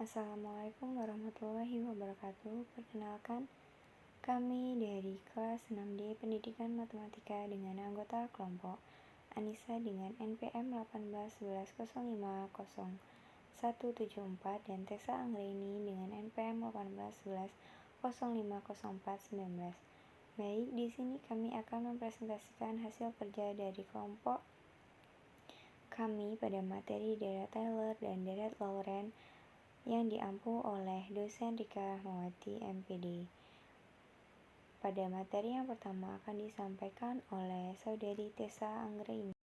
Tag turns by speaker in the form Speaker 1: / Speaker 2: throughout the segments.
Speaker 1: Assalamualaikum warahmatullahi wabarakatuh. Perkenalkan, kami dari kelas 6D Pendidikan Matematika dengan anggota kelompok Anissa dengan NPM 1811050174 dan Tessa Anggreni dengan NPM 1811050419. Baik, di sini kami akan mempresentasikan hasil kerja dari kelompok kami pada materi deret Taylor dan deret Lorentz yang diampu oleh dosen Rika Rahmawati, MPD. Pada materi yang pertama akan disampaikan oleh Saudari Tessa Anggreni.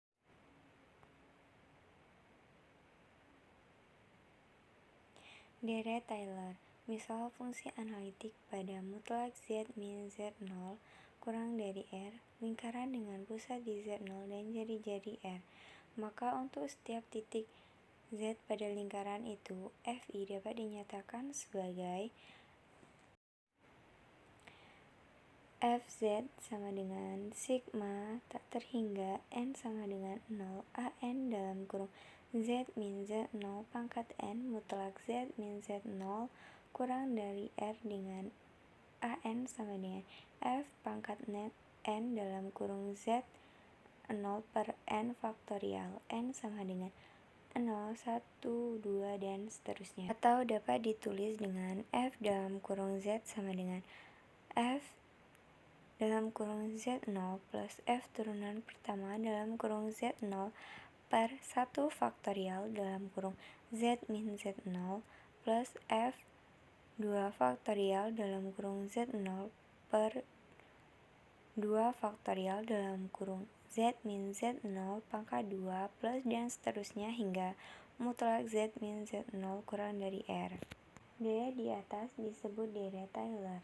Speaker 1: Deret Taylor, misal fungsi analitik pada mutlak Z min Z0 kurang dari R, lingkaran dengan pusat di Z0 dan jari-jari R. Maka untuk setiap titik Z pada lingkaran itu, Fi dapat dinyatakan sebagai Fz sama dengan sigma tak terhingga N sama dengan 0 An dalam kurung Z min Z0 pangkat N mutlak Z min Z0 kurang dari R dengan An sama dengan F pangkat net N dalam kurung Z0 per N faktorial N sama dengan 0, 1, 2, dan seterusnya. Atau dapat ditulis dengan F dalam kurung Z sama dengan F dalam kurung Z0 plus F turunan pertama dalam kurung Z0 per 1 faktorial dalam kurung Z min Z0 plus F 2 faktorial dalam kurung Z0 per 2 faktorial dalam kurung Z min Z0 pangkat 2 plus dan seterusnya hingga mutlak Z min Z0 kurang dari R. Deret di atas disebut deret Taylor.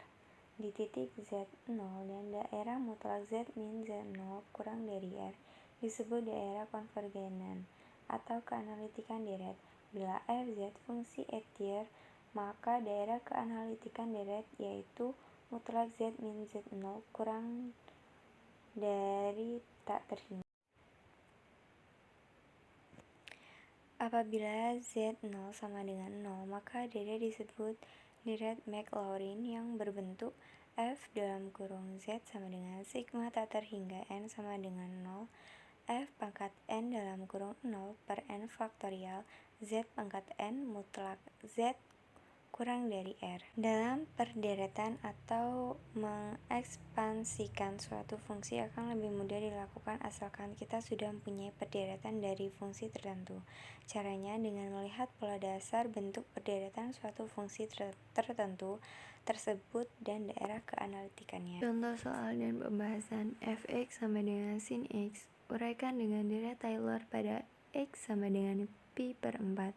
Speaker 1: Di titik Z0 dan daerah mutlak Z min Z0 kurang dari R disebut daerah konvergenan atau keanalitikan deret. Bila Fz fungsi Ethier, maka daerah keanalitikan deret yaitu mutlak Z min Z0 kurang dari tak terhingga. Apabila Z0 sama dengan 0, maka deret disebut deret Maclaurin yang berbentuk F dalam kurung Z sama dengan sigma tak terhingga N sama dengan 0 F pangkat N dalam kurung 0 per N faktorial Z pangkat N mutlak Z kurang dari R. Dalam perderetan atau mengekspansikan suatu fungsi akan lebih mudah dilakukan asalkan kita sudah mempunyai perderetan dari fungsi tertentu. Caranya dengan melihat pola dasar bentuk perderetan suatu fungsi tertentu tersebut dan daerah keanalitikannya. Contoh soal dan pembahasan Fx sama dengan sin X. Uraikan dengan deret Taylor pada X sama dengan pi per 4.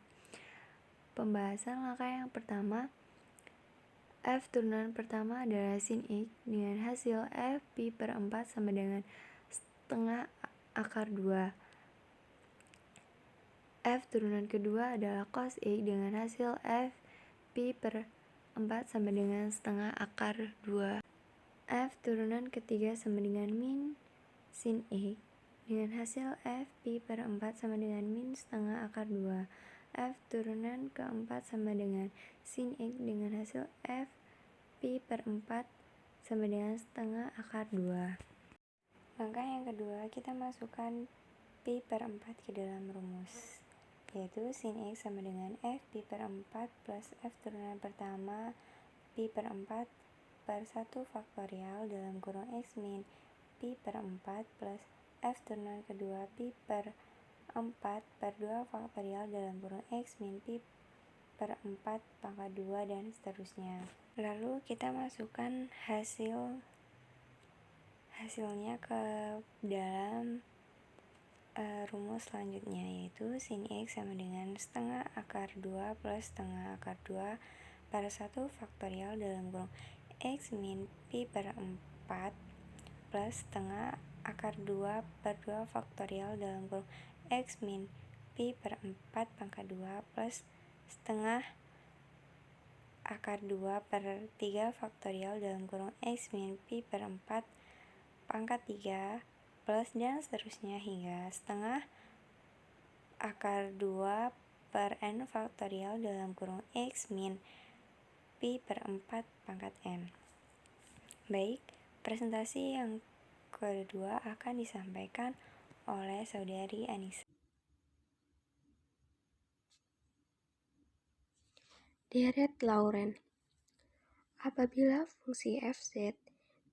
Speaker 1: Pembahasan langkah yang pertama, F turunan pertama adalah sin X dengan hasil F pi per 4 sama dengan setengah akar 2. F turunan kedua adalah cos X dengan hasil F pi per 4 sama dengan setengah akar 2. F turunan ketiga sama dengan min sin X dengan hasil F pi per 4 sama dengan min setengah akar 2. F turunan keempat sama dengan sin X dengan hasil F pi per 4 sama dengan setengah akar 2. Langkah yang kedua, kita masukkan pi per 4 ke dalam rumus, yaitu sin X sama dengan F pi per 4 plus F turunan pertama pi per 4 per 1 faktorial dalam kurung X min pi per 4 plus F turunan kedua pi per 4 per 2 faktorial dalam kurung X min pi per 4 pangkat 2 dan seterusnya. Lalu kita masukkan hasilnya ke dalam rumus selanjutnya, yaitu sin X sama dengan setengah akar 2 plus setengah akar 2 per 1 faktorial dalam kurung X min pi per 4 plus setengah akar 2 per 2 faktorial dalam kurung X min pi per 4 pangkat 2 plus setengah akar 2 per 3 faktorial dalam kurung X min pi per 4 pangkat 3 plus dan seterusnya hingga setengah akar 2 per n faktorial dalam kurung x min pi per 4 pangkat n. Baik, presentasi yang kedua akan disampaikan oleh saudari Anissa.
Speaker 2: Deret-Lawrence. Apabila fungsi fz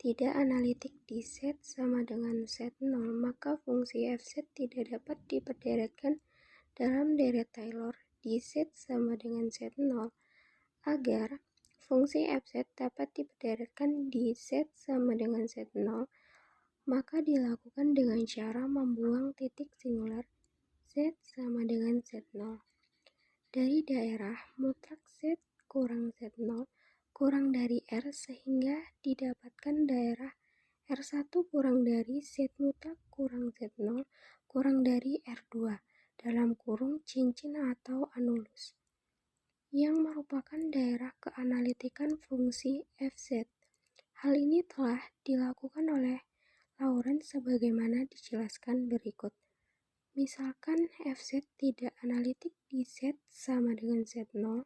Speaker 2: tidak analitik di Z sama dengan Z0, maka fungsi fz tidak dapat diperderetkan dalam deret Taylor di Z sama dengan Z0. Agar fungsi fz dapat diperderetkan di Z sama dengan Z0, maka dilakukan dengan cara membuang titik singular Z sama dengan Z0 dari daerah mutlak Z kurang Z0 kurang dari R, sehingga didapatkan daerah R1 kurang dari Z mutlak kurang Z0 kurang dari R2 dalam kurung cincin atau anulus, yang merupakan daerah keanalitikan fungsi fz. Hal ini telah dilakukan oleh Lawrence sebagaimana dijelaskan berikut. Misalkan fz tidak analitik di Z sama dengan Z0,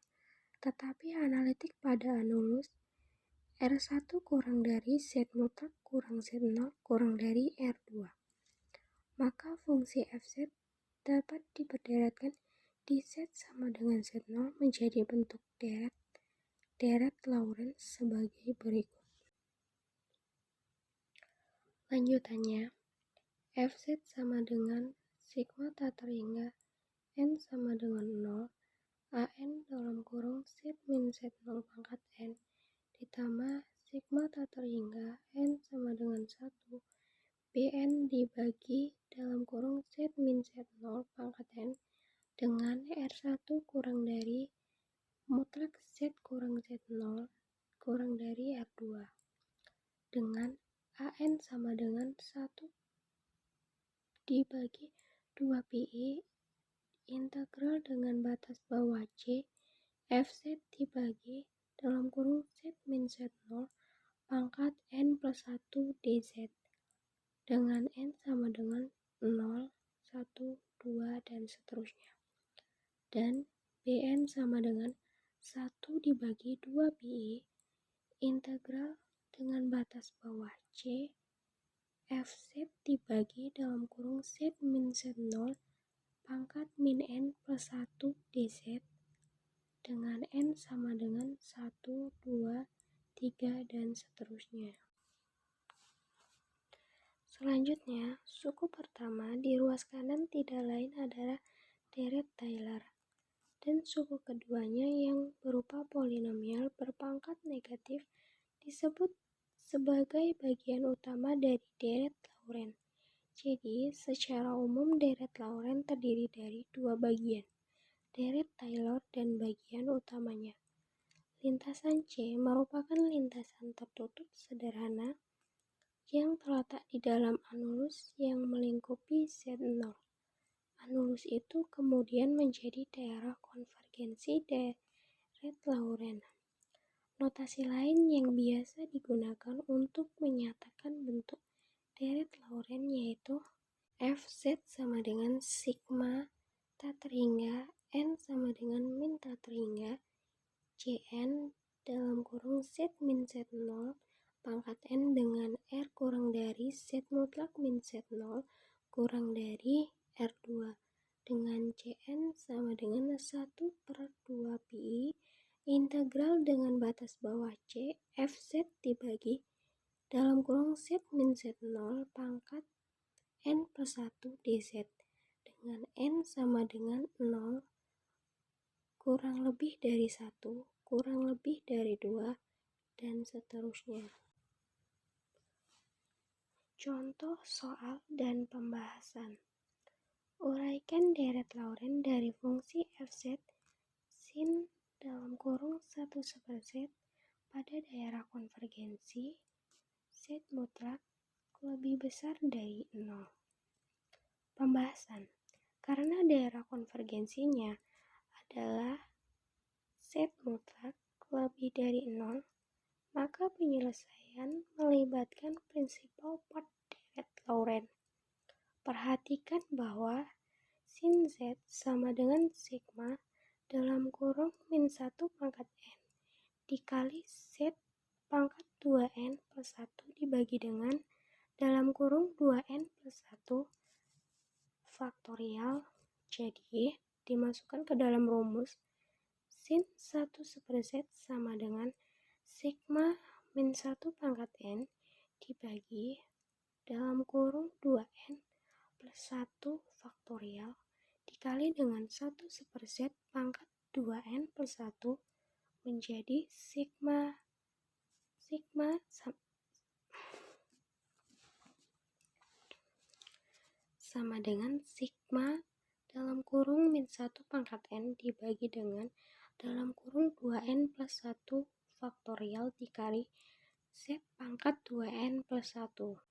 Speaker 2: tetapi analitik pada anulus R1 kurang dari Z mutlak kurang Z0 kurang dari R2. Maka fungsi fz dapat diperderetkan di Z sama dengan Z0 menjadi bentuk deret Lawrence sebagai berikut. Lanjutannya, fz sama dengan sigma tak terhingga n sama dengan 0 an dalam kurung Z min Z0 pangkat n ditambah sigma tak terhingga n sama dengan 1 bn dibagi dalam kurung Z min Z0 pangkat n dengan R1 kurang dari mutlak Z kurang Z0 kurang dari R2 dengan an sama dengan 1 dibagi 2 pi integral dengan batas bawah C fz dibagi dalam kurung Z min Z0 pangkat n plus 1 dz dengan n sama dengan 0, 1, 2, dan seterusnya. Dan bn sama dengan 1 dibagi 2 pi integral dengan batas bawah C fz dibagi dalam kurung Z min Z0 pangkat min n plus 1 dz dengan n sama dengan 1, 2, 3, dan seterusnya. Selanjutnya, suku pertama di ruas kanan tidak lain adalah deret Taylor, dan suku keduanya yang berupa polinomial berpangkat negatif disebut sebagai bagian utama dari deret Lawrence. Jadi, secara umum deret Lawrence terdiri dari dua bagian, deret Taylor dan bagian utamanya. Lintasan C merupakan lintasan tertutup sederhana yang terletak di dalam anulus yang melingkupi Z0. Anulus itu kemudian menjadi daerah konvergensi deret Lawrence. Notasi lain yang biasa digunakan untuk menyatakan bentuk deret Lawrence yaitu fz sama dengan sigma tak terhingga n sama dengan min tak terhingga Cn dalam kurung Z min Z0 pangkat n dengan R kurang dari Z mutlak min Z0 kurang dari R2 dengan Cn sama dengan 1 per 2 pi integral dengan batas bawah C fz dibagi dalam kurung Z min Z0 pangkat n plus 1 dz dengan n sama dengan 0 kurang lebih dari 1 kurang lebih dari 2 dan seterusnya. Contoh soal dan pembahasan. Uraikan deret Lawrence dari fungsi fz sin dalam kurung 1 per z pada daerah konvergensi Z mutlak lebih besar dari 0. Pembahasan. Karena daerah konvergensinya adalah Z mutlak lebih dari 0, maka penyelesaian melibatkan prinsipal part deret Lawrence. Perhatikan bahwa sin Z sama dengan sigma dalam kurung min 1 pangkat N dikali Z pangkat 2N plus 1 dibagi dengan dalam kurung 2N plus 1 faktorial. Jadi, dimasukkan ke dalam rumus sin 1 per Z sama dengan sigma min 1 pangkat N dibagi dalam kurung 2N plus 1 faktorial dikali dengan 1 per Z pangkat 2N plus 1 menjadi sigma sama dengan sigma dalam kurung min 1 pangkat N dibagi dengan dalam kurung 2N plus 1 faktorial dikali Z pangkat 2N plus 1.